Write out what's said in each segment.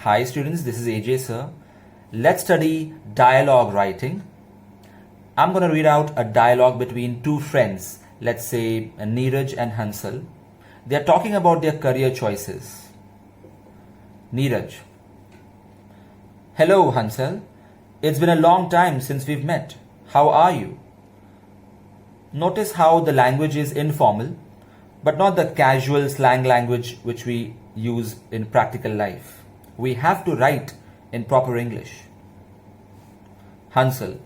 Hi students, this is AJ sir. Let's study dialogue writing. I'm going to read out a dialogue between two friends, let's say Neeraj and Hansal. They're talking about their career choices. Neeraj: Hello Hansal, it's been a long time since we've met. How are you? Notice how the language is informal, but not the casual slang language which we use in practical life. We have to write in proper English. Hansal: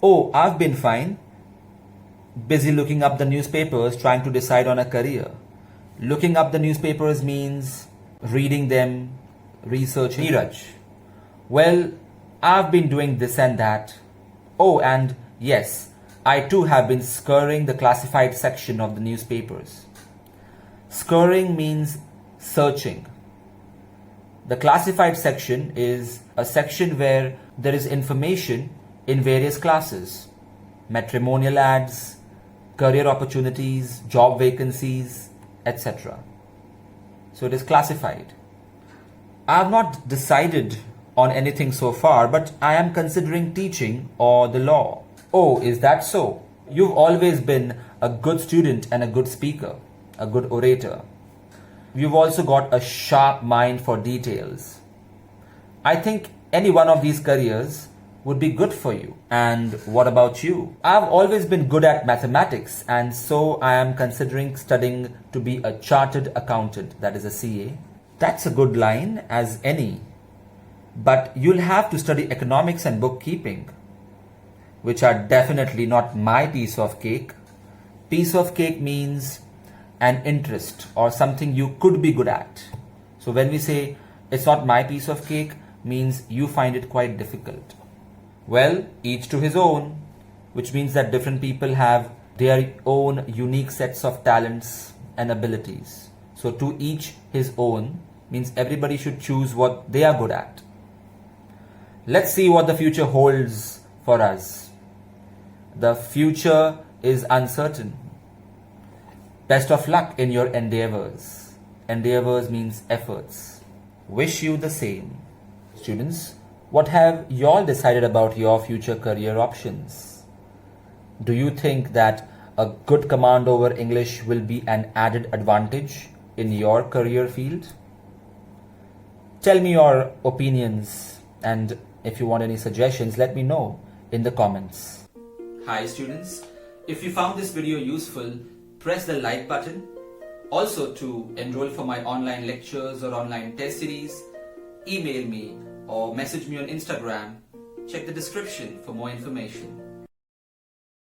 Oh, I've been fine. Busy looking up the newspapers, trying to decide on a career. Looking up the newspapers means reading them, researching. Neeraj: Well, I've been doing this and that. Oh, and yes, I too have been scouring the classified section of the newspapers. Scouring means searching. The classified section is a section where there is information in various classes: matrimonial ads, career opportunities, job vacancies, etc. So it is classified. I have not decided on anything so far, but I am considering teaching or the law. Oh, is that so? You've always been a good student and a good speaker, a good orator. You've also got a sharp mind for details. I think any one of these careers would be good for you. And what about you? I've always been good at mathematics, and so I am considering studying to be a chartered accountant, that is a CA. That's a good line as any. But you'll have to study economics and bookkeeping, which are definitely not my piece of cake. Piece of cake means an interest or something you could be good at. So when we say it's not my piece of cake, means you find it quite difficult. Well, each to his own, which means that different people have their own unique sets of talents and abilities. So to each his own means everybody should choose what they are good at. Let's see what the future holds for us. The future is uncertain. Best of luck in your endeavors. Endeavors means efforts. Wish you the same. Students, what have you all decided about your future career options? Do you think that a good command over English will be an added advantage in your career field? Tell me your opinions, and if you want any suggestions, let me know in the comments. Hi students, if you found this video useful, press the like button. Also, to enroll for my online lectures or online test series, email me or message me on Instagram. Check the description for more information.